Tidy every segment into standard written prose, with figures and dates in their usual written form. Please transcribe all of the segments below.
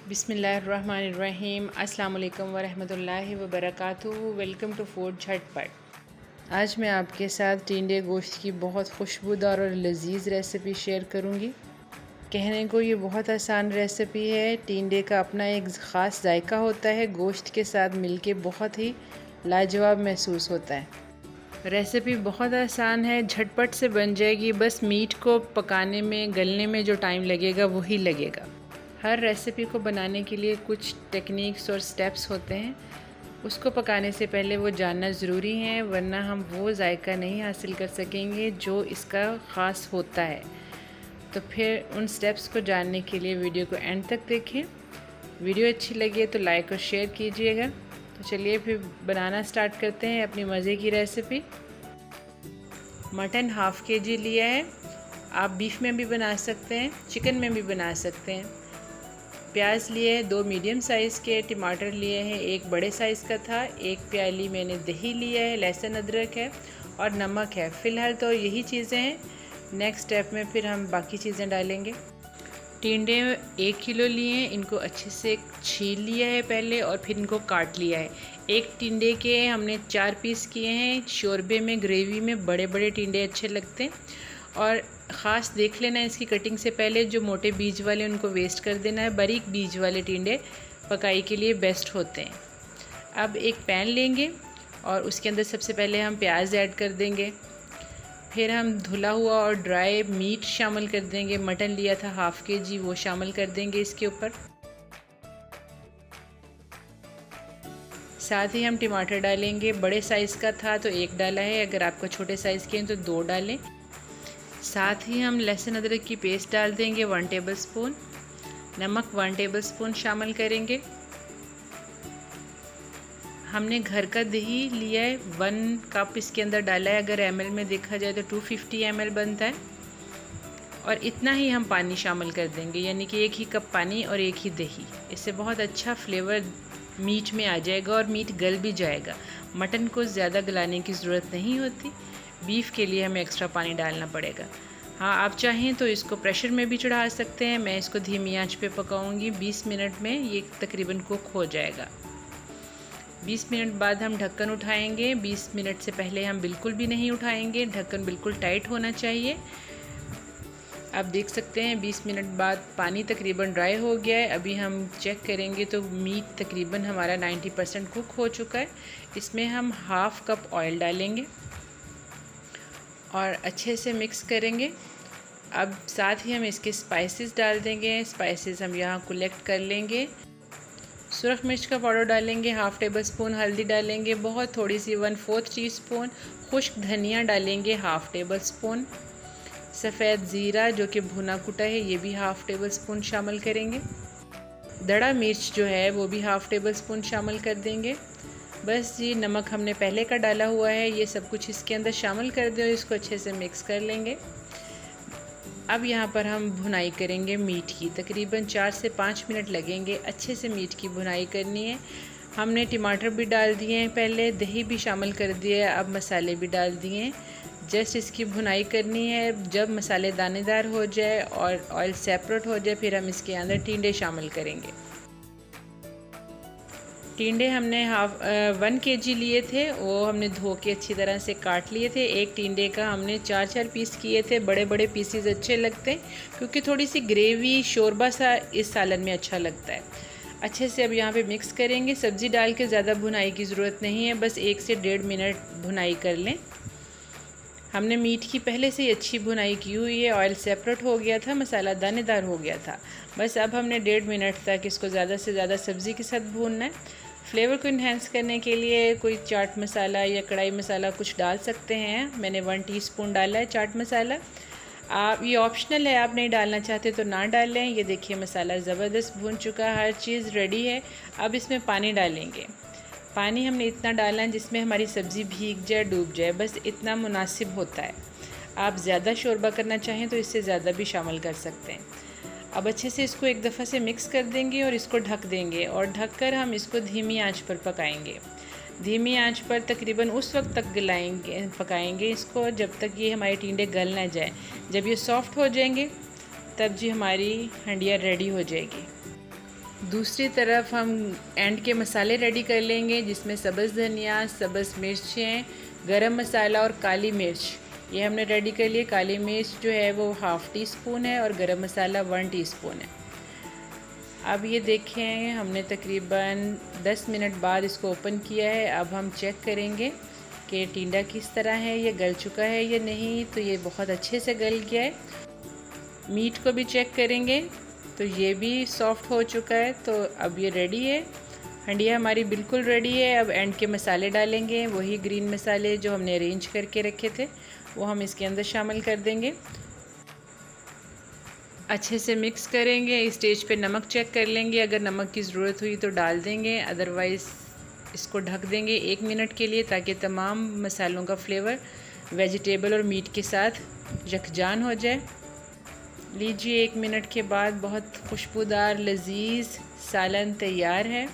बिस्मिल्लाहिर्रहमानिर्रहीम। अस्सलाम वालेकुम वरहमतुल्लाहि वबरकातुहू। वेलकम टू फूड झटपट। आज मैं आपके साथ टिंडे गोश्त की बहुत खुशबूदार और लजीज रेसिपी शेयर करूंगी। कहने को ये बहुत आसान रेसिपी है। टिंडे का अपना एक ख़ास जायका होता है, गोश्त के साथ मिलके बहुत ही लाजवाब महसूस होता है। रेसिपी बहुत आसान है, झटपट से बन जाएगी। बस मीट को पकाने में, गलने में जो टाइम लगेगा वही लगेगा। हर रेसिपी को बनाने के लिए कुछ टेक्निक्स और स्टेप्स होते हैं, उसको पकाने से पहले वो जानना ज़रूरी है, वरना हम वो जायका नहीं हासिल कर सकेंगे जो इसका ख़ास होता है। तो फिर उन स्टेप्स को जानने के लिए वीडियो को एंड तक देखें। वीडियो अच्छी लगे तो लाइक और शेयर कीजिएगा। तो चलिए फिर बनाना स्टार्ट करते हैं अपनी मज़े की रेसिपी। मटन हाफ़ kg लिया है। आप बीफ में भी बना सकते हैं, चिकन में भी बना सकते हैं। प्याज लिए हैं 2 मीडियम साइज़ के, टमाटर लिए हैं 1 बड़े साइज़ का था, 1 प्याली मैंने दही लिया है, लहसुन अदरक है और नमक है। फ़िलहाल तो यही चीज़ें हैं, नेक्स्ट स्टेप में फिर हम बाकी चीज़ें डालेंगे। टिंडे 1 किलो लिए हैं, इनको अच्छे से छील लिया है पहले और फिर इनको काट लिया है। एक टिंडे के हमने 4 पीस किए हैं। शोरबे में, ग्रेवी में बड़े बड़े टिंडे अच्छे लगते हैं। और ख़ास देख लेना इसकी कटिंग से पहले, जो मोटे बीज वाले उनको वेस्ट कर देना है। बारीक बीज वाले टिंडे पकाई के लिए बेस्ट होते हैं। अब एक पैन लेंगे और उसके अंदर सबसे पहले हम प्याज ऐड कर देंगे। फिर हम धुला हुआ और ड्राई मीट शामिल कर देंगे। मटन लिया था हाफ़ kg, वो शामिल कर देंगे इसके ऊपर। साथ ही हम टमाटर डालेंगे। बड़े साइज़ का था तो 1 डाला है, अगर आपको छोटे साइज़ के हैं तो 2 डालें। साथ ही हम लहसुन अदरक की पेस्ट डाल देंगे 1 टेबलस्पून। नमक 1 टेबलस्पून शामिल करेंगे। हमने घर का दही लिया है, 1 कप इसके अंदर डाला है। अगर ml में देखा जाए तो 250 ml बनता है। और इतना ही हम पानी शामिल कर देंगे, यानी कि 1 ही कप पानी और 1 ही दही। इससे बहुत अच्छा फ्लेवर मीट में आ जाएगा और मीट गल भी जाएगा। मटन को ज़्यादा गलाने की ज़रूरत नहीं होती, बीफ के लिए हमें एक्स्ट्रा पानी डालना पड़ेगा। हाँ, आप चाहें तो इसको प्रेशर में भी चढ़ा सकते हैं। मैं इसको धीमी आंच पे पकाऊंगी। 20 मिनट में ये तकरीबन कुक हो जाएगा। 20 मिनट बाद हम ढक्कन उठाएंगे। 20 मिनट से पहले हम बिल्कुल भी नहीं उठाएंगे, ढक्कन बिल्कुल टाइट होना चाहिए। आप देख सकते हैं 20 मिनट बाद पानी तकरीबन ड्राई हो गया है। अभी हम चेक करेंगे तो मीट तकरीबन हमारा 90% कुक हो चुका है। इसमें हम हाफ़ कप ऑयल डालेंगे और अच्छे से मिक्स करेंगे। अब साथ ही हम इसके स्पाइसेस डाल देंगे। स्पाइसेस हम यहाँ कलेक्ट कर लेंगे। सुरख मिर्च का पाउडर डालेंगे, हाफ़ टेबलस्पून हल्दी डालेंगे, बहुत थोड़ी सी 1/4 टीस्पून। खुश्क धनिया डालेंगे हाफ़ टेबलस्पून। सफ़ेद ज़ीरा जो कि भुना कुटा है, ये भी हाफ़ टेबलस्पून शामिल करेंगे। दड़ा मिर्च जो है वो भी हाफ़ टेबलस्पून शामिल कर देंगे। बस जी, नमक हमने पहले का डाला हुआ है, ये सब कुछ इसके अंदर शामिल कर दें और इसको अच्छे से मिक्स कर लेंगे। अब यहाँ पर हम भुनाई करेंगे मीट की। तकरीबन 4 से 5 मिनट लगेंगे। अच्छे से मीट की भुनाई करनी है। हमने टमाटर भी डाल दिए हैं पहले, दही भी शामिल कर दिया है, अब मसाले भी डाल दिए हैं। जस्ट इसकी भुनाई करनी है। जब मसाले दानेदार हो जाए और ऑयल सेपरेट हो जाए, फिर हम इसके अंदर टिंडे शामिल करेंगे। टिंडे हमने 1 kg लिए थे, वो हमने धो के अच्छी तरह से काट लिए थे। एक टिंडे का हमने 4-4 पीस किए थे। बड़े बड़े पीसीज अच्छे लगते हैं क्योंकि थोड़ी सी ग्रेवी, शोरबा सा इस सालन में अच्छा लगता है। अच्छे से अब यहाँ पे मिक्स करेंगे। सब्ज़ी डाल के ज़्यादा भुनाई की ज़रूरत नहीं है, बस 1 से 1.5 मिनट भुनाई कर लें। हमने मीट की पहले से ही अच्छी भुनाई की हुई है। ऑयल सेपरेट हो गया था, मसाला दानेदार हो गया था। बस अब हमने 1.5 मिनट तक इसको ज़्यादा से ज़्यादा सब्ज़ी के साथ भूनना है। फ्लेवर को इन्हेंस करने के लिए कोई चाट मसाला या कढ़ाई मसाला कुछ डाल सकते हैं। मैंने 1 टीस्पून डाला है चाट मसाला। आप, ये ऑप्शनल है, आप नहीं डालना चाहते तो ना डालें। ये देखिए मसाला ज़बरदस्त भून चुका है, हर चीज़ रेडी है। अब इसमें पानी डालेंगे। पानी हमने इतना डालना है जिसमें हमारी सब्ज़ी भीग जाए, डूब जाए, बस इतना मुनासिब होता है। आप ज़्यादा शोरबा करना चाहें तो इससे ज़्यादा भी शामिल कर सकते हैं। अब अच्छे से इसको एक दफ़ा से मिक्स कर देंगे और इसको ढक देंगे और ढककर हम इसको धीमी आंच पर पकाएंगे। धीमी आंच पर तकरीबन उस वक्त तक पकाएंगे इसको जब तक ये हमारे टिंडे गल ना जाए। जब ये सॉफ़्ट हो जाएंगे तब जी हमारी हंडिया रेडी हो जाएगी। दूसरी तरफ हम एंड के मसाले रेडी कर लेंगे, जिसमें सब्ज़ धनिया, सब्ज़ मिर्चें, गरम मसाला और काली मिर्च ये हमने रेडी कर लिए। काली मिर्च जो है वो 1/2 टीस्पून है और गरम मसाला 1 टीस्पून है। अब ये देखें हमने तकरीबन 10 मिनट बाद इसको ओपन किया है। अब हम चेक करेंगे कि टिंडा किस तरह है, ये गल चुका है या नहीं। तो ये बहुत अच्छे से गल गया है। मीट को भी चेक करेंगे तो ये भी सॉफ़्ट हो चुका है। तो अब ये रेडी है, हंडिया हमारी बिल्कुल रेडी है। अब एंड के मसाले डालेंगे, वही ग्रीन मसाले जो हमने अरेंज करके रखे थे वो हम इसके अंदर शामिल कर देंगे। अच्छे से मिक्स करेंगे। इस स्टेज पे नमक चेक कर लेंगे, अगर नमक की ज़रूरत हुई तो डाल देंगे, अदरवाइज़ इसको ढक देंगे 1 मिनट के लिए, ताकि तमाम मसालों का फ्लेवर वेजिटेबल और मीट के साथ यकजान हो जाए। लीजिए 1 मिनट के बाद बहुत खुशबूदार लजीज सालन तैयार है।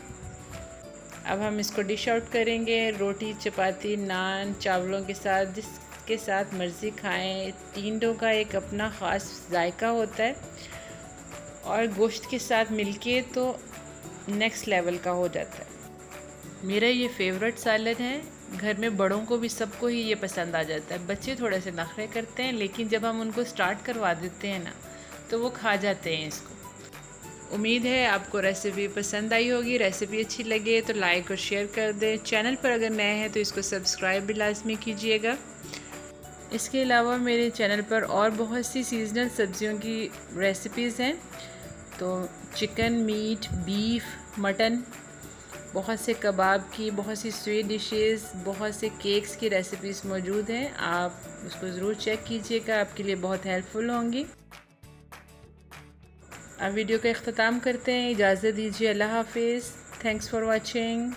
अब हम इसको डिश आउट करेंगे। रोटी, चपाती, नान, चावलों के साथ, जिसके साथ मर्ज़ी खाएं। टिंडों का एक अपना ख़ास जायका होता है और गोश्त के साथ मिलके तो नेक्स्ट लेवल का हो जाता है। मेरा ये फेवरेट सालन है। घर में बड़ों को भी, सबको ही ये पसंद आ जाता है। बच्चे थोड़े से नखरे करते हैं, लेकिन जब हम उनको स्टार्ट करवा देते हैं ना तो वो खा जाते हैं इसको। उम्मीद है आपको रेसिपी पसंद आई होगी। रेसिपी अच्छी लगे तो लाइक और शेयर कर दें। चैनल पर अगर नए हैं तो इसको सब्सक्राइब भी लाजमी कीजिएगा। इसके अलावा मेरे चैनल पर और बहुत सी सीजनल सब्जियों की रेसिपीज़ हैं। तो चिकन, मीट, बीफ, मटन, बहुत से कबाब की, बहुत सी स्वीट डिशेस, बहुत से केक्स की रेसिपीज़ मौजूद हैं। आप उसको ज़रूर चेक कीजिएगा, आपके लिए बहुत हेल्पफुल होंगी। अब वीडियो का इख्तिताम करते हैं। इजाज़त दीजिए। अल्लाह हाफिज़। Thanks for watching.